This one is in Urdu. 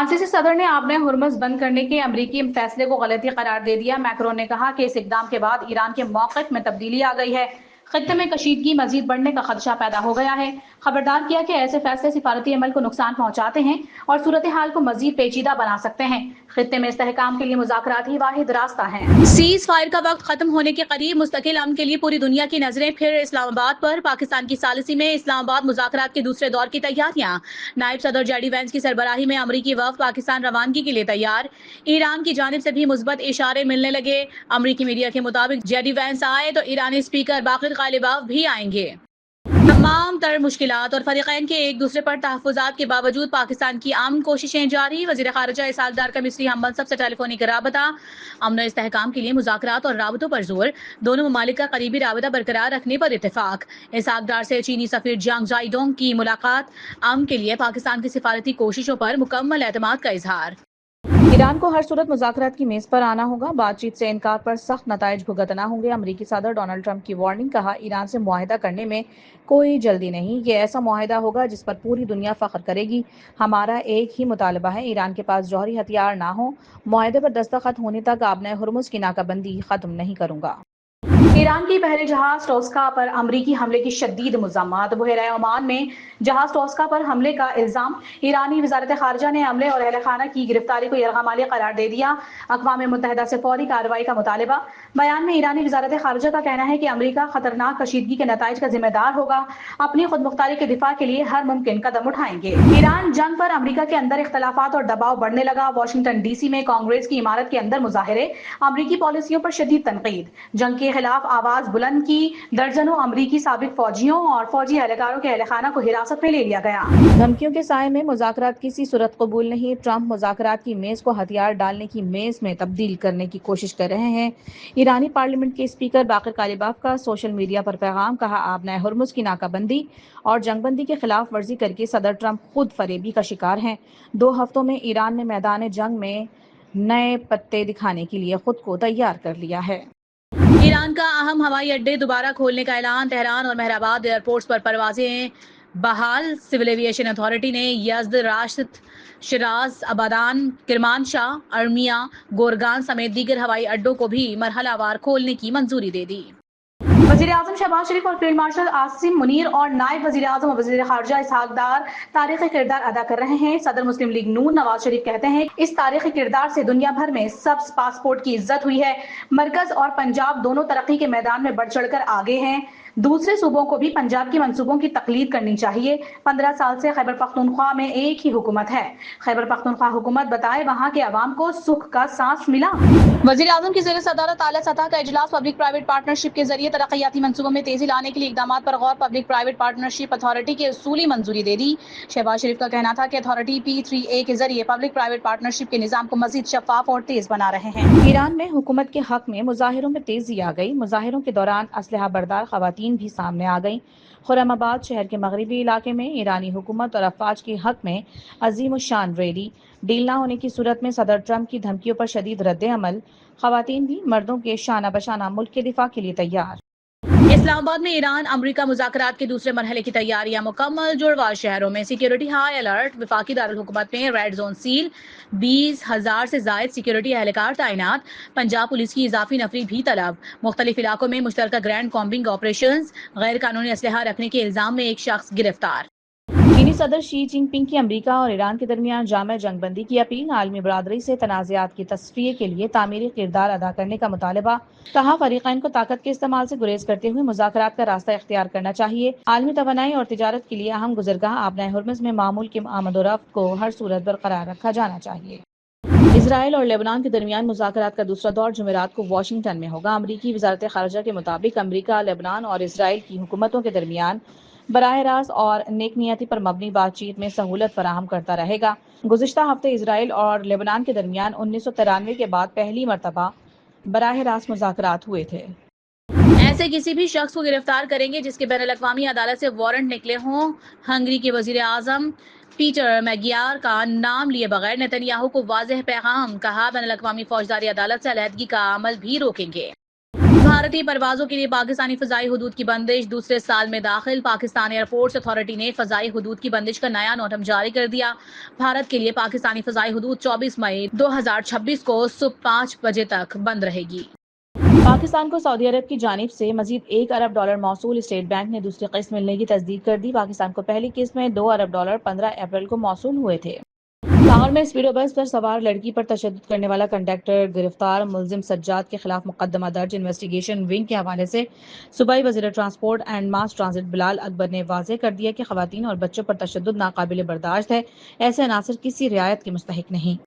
فرانسیسی صدر نے آبِ ہرمز بند کرنے کے امریکی فیصلے کو غلطی قرار دے دیا۔ میکرون نے کہا کہ اس اقدام کے بعد ایران کے موقف میں تبدیلی آ گئی ہے۔ خطے میں کشیدگی مزید بڑھنے کا خدشہ پیدا ہو گیا ہے۔ خبردار کیا کہ ایسے فیصلے سفارتی عمل کو نقصان پہنچاتے ہیں اور صورتحال کو مزید پیچیدہ بنا سکتے ہیں۔ خطے میں استحکام کے لیے مذاکرات ہی واحد راستہ ہے۔ سیز فائر کا وقت ختم ہونے کے قریب، مستقل امن کے لیے پوری دنیا کی نظریں پھر اسلام آباد پر۔ پاکستان کی ثالثی میں اسلام آباد مذاکرات کے دوسرے دور کی تیاریاں۔ نائب صدر جے ڈی وینس کی سربراہی میں امریکی وفد پاکستان روانگی کے لیے تیار۔ ایران کی جانب سے بھی مثبت اشارے ملنے لگے۔ امریکی میڈیا کے مطابق جے ڈی وینس آئے تو ایرانی اسپیکر باقر غالباف بھی آئیں گے۔ تمام تر مشکلات اور فریقین کے ایک دوسرے پر تحفظات کے باوجود پاکستان کی امن کوششیں جاری۔ وزیر خارجہ اسحاق ڈار کا مصری ہم منصب سے ٹیلی فونک رابطہ۔ امن و استحکام کے لیے مذاکرات اور رابطوں پر زور، دونوں ممالک کا قریبی رابطہ برقرار رکھنے پر اتفاق۔ اسحاق ڈار سے چینی سفیر جانگ جائی ڈونگ کی ملاقات، امن کے لیے پاکستان کی سفارتی کوششوں پر مکمل اعتماد کا اظہار۔ ایران کو ہر صورت مذاکرات کی میز پر آنا ہوگا، بات چیت سے انکار پر سخت نتائج بھگتنا ہوں گے۔ امریکی صدر ڈونلڈ ٹرمپ کی وارننگ، کہا ایران سے معاہدہ کرنے میں کوئی جلدی نہیں، یہ ایسا معاہدہ ہوگا جس پر پوری دنیا فخر کرے گی۔ ہمارا ایک ہی مطالبہ ہے، ایران کے پاس جوہری ہتھیار نہ ہوں۔ معاہدے پر دستخط ہونے تک آبِ ہرمز کی ناکہ بندی ختم نہیں کروں گا۔ ایران کی بحری جہاز ٹوسکا پر امریکی حملے کی شدید مذمت۔ بحیرہ عمان میں جہاز ٹوسکا پر حملے کا الزام۔ ایرانی وزارت خارجہ نے عملے اور اہل خانہ کی گرفتاری کو یرغمالی قرار دے دیا۔ اقوام متحدہ سے فوری کارروائی کا مطالبہ۔ بیان میں ایرانی وزارت خارجہ کا کہنا ہے کہ امریکہ خطرناک کشیدگی کے نتائج کا ذمہ دار ہوگا، اپنی خود مختاری کے دفاع کے لیے ہر ممکن قدم اٹھائیں گے۔ ایران جنگ پر امریکہ کے اندر اختلافات اور دباؤ بڑھنے لگا۔ واشنگٹن ڈی سی میں کانگریس کی عمارت کے اندر مظاہرے، امریکی پالیسیوں پر شدید تنقید۔ جنگ کے خلاف آواز بلند کی، درجنوں امریکی سابق فوجیوں اور فوجی اہلکاروں کے اہل خانہ کو حراست میں لے لیا گیا۔ دھمکیوں کے سائے میں مذاکرات کسی صورت قبول نہیں۔ ٹرمپ مذاکرات کی میز کو ہتھیار ڈالنے کی میز میں تبدیل کرنے کی کوشش کر رہے ہیں۔ ایرانی پارلیمنٹ کے اسپیکر باقر غالباف کا سوشل میڈیا پر پیغام، کہا آبِ ہرمز کی ناکہ بندی اور جنگ بندی کی خلاف ورزی کر کے صدر ٹرمپ خود فریبی کا شکار ہیں۔ 2 ہفتوں میں ایران نے میدان جنگ میں نئے پتے دکھانے کے لیے خود کو تیار کر لیا ہے۔ ایران کا اہم ہوائی اڈے دوبارہ کھولنے کا اعلان۔ تہران اور مہرآباد ایئرپورٹس پر پروازیں بحال۔ سول ایویشن اتھارٹی نے یزد، راشت، شیراز، آبادان، کرمانشاہ، ارمیا، گورگان سمیت دیگر ہوائی اڈوں کو بھی مرحلہ وار کھولنے کی منظوری دے دی۔ وزیر اعظم شہباز شریف اور فیلڈ مارشل عاصم منیر اور نائب وزیر اعظم اور وزیر خارجہ اسحاق ڈار تاریخی کردار ادا کر رہے ہیں۔ صدر مسلم لیگ نون نواز شریف کہتے ہیں اس تاریخی کردار سے دنیا بھر میں سبز پاسپورٹ کی عزت ہوئی ہے۔ مرکز اور پنجاب دونوں ترقی کے میدان میں بڑھ چڑھ کر آگے ہیں۔ دوسرے صوبوں کو بھی پنجاب کی منصوبوں کی تقلید کرنی چاہیے۔ 15 سال سے خیبر پختونخوا میں ایک ہی حکومت ہے۔ خیبر پختونخوا حکومت بتائے وہاں کے عوام کو سکھ کا سانس ملا۔ وزیر اعظم کی زیر صدارت اعلیٰ سطح کا اجلاس۔ پبلک پرائیویٹ پارٹنرشپ کے ذریعے ترقیاتی منصوبوں میں تیزی لانے کے لیے اقدامات پر غور۔ پبلک پرائیویٹ پارٹنرشپ اتھارٹی کی اصولی منظوری دے دی۔ شہباز شریف کا کہنا تھا کہ اتھارٹی P3A کے ذریعے پبلک پرائیویٹ پارٹنرشپ کے نظام کو مزید شفاف اور تیز بنا رہے ہیں۔ ایران میں حکومت کے حق میں مظاہروں میں تیزی آ گئی۔ مظاہروں کے دوران اسلحہ بردار خواتین بھی سامنے آ گئیں۔ خرم آباد شہر کے مغربی علاقے میں ایرانی حکومت اور افواج کے حق میں عظیم الشان ریلی۔ ڈیل نہ ہونے کی صورت میں صدر ٹرمپ کی دھمکیوں پر شدید رد عمل۔ خواتین بھی مردوں کے شانہ بشانہ ملک کے دفاع کے لیے تیار۔ اسلام آباد میں ایران امریکہ مذاکرات کے دوسرے مرحلے کی تیاریاں مکمل۔ جڑواں شہروں میں سیکیورٹی ہائی الرٹ۔ وفاقی دارالحکومت میں ریڈ زون سیل، 20,000 سے زائد سیکیورٹی اہلکار تعینات۔ پنجاب پولیس کی اضافی نفری بھی طلب۔ مختلف علاقوں میں مشترکہ گرینڈ کامبنگ آپریشنز۔ غیر قانونی اسلحہ رکھنے کے الزام میں ایک شخص گرفتار۔ چینی صدر شی جن پنگ کی امریکہ اور ایران کے درمیان جامع جنگ بندی کی اپیل۔ عالمی برادری سے تنازعات کی تصفیے کے لیے تعمیری کردار ادا کرنے کا مطالبہ۔ کہا فریقین کو طاقت کے استعمال سے گریز کرتے ہوئے مذاکرات کا راستہ اختیار کرنا چاہیے۔ عالمی توانائی اور تجارت کے لیے اہم گزرگاہ آبِ ہرمز میں معمول کی آمد و رفت کو ہر صورت برقرار رکھا جانا چاہیے۔ اسرائیل اور لیبنان کے درمیان مذاکرات کا دوسرا دور جمعرات کو واشنگٹن میں ہوگا۔ امریکی وزارت خارجہ کے مطابق امریکہ، لیبنان اور اسرائیل کی حکومتوں کے درمیان براہ راست اور نیک نیتی پر مبنی بات چیت میں سہولت فراہم کرتا رہے گا۔ گزشتہ ہفتے اسرائیل اور لیبنان کے درمیان 1993 کے بعد پہلی مرتبہ براہ راست مذاکرات ہوئے تھے۔ ایسے کسی بھی شخص کو گرفتار کریں گے جس کے بین الاقوامی عدالت سے وارنٹ نکلے ہوں۔ ہنگری کے وزیر اعظم پیٹر میگیار کا نام لیے بغیر نیتن یاہو کو واضح پیغام۔ کہا بین الاقوامی فوجداری عدالت سے علیحدگی کا عمل بھی روکیں گے۔ بھارت بھارتی پروازوں کے لیے پاکستانی فضائی حدود کی بندش دوسرے سال میں داخل۔ پاکستان ایئر فورس اتھارٹی نے فضائی حدود کی بندش کا نیا نوٹم جاری کر دیا۔ بھارت کے لیے پاکستانی فضائی حدود 24 مئی 2026 کو صبح 5 بجے تک بند رہے گی۔ پاکستان کو سعودی عرب کی جانب سے مزید $1 ارب موصول۔ اسٹیٹ بینک نے دوسری قسط ملنے کی تصدیق کر دی۔ پاکستان کو پہلی قسط میں $2 ارب 15 اپریل کو موصول ہوئے تھے۔ لاہور میں اسپیڈو بس پر سوار لڑکی پر تشدد کرنے والا کنڈکٹر گرفتار۔ ملزم سجاد کے خلاف مقدمہ درج۔ انویسٹیگیشن ونگ کے حوالے سے صوبائی وزیر ٹرانسپورٹ اینڈ ماس ٹرانزٹ بلال اکبر نے واضح کر دیا کہ خواتین اور بچوں پر تشدد ناقابل برداشت ہے۔ ایسے عناصر کسی رعایت کے مستحق نہیں۔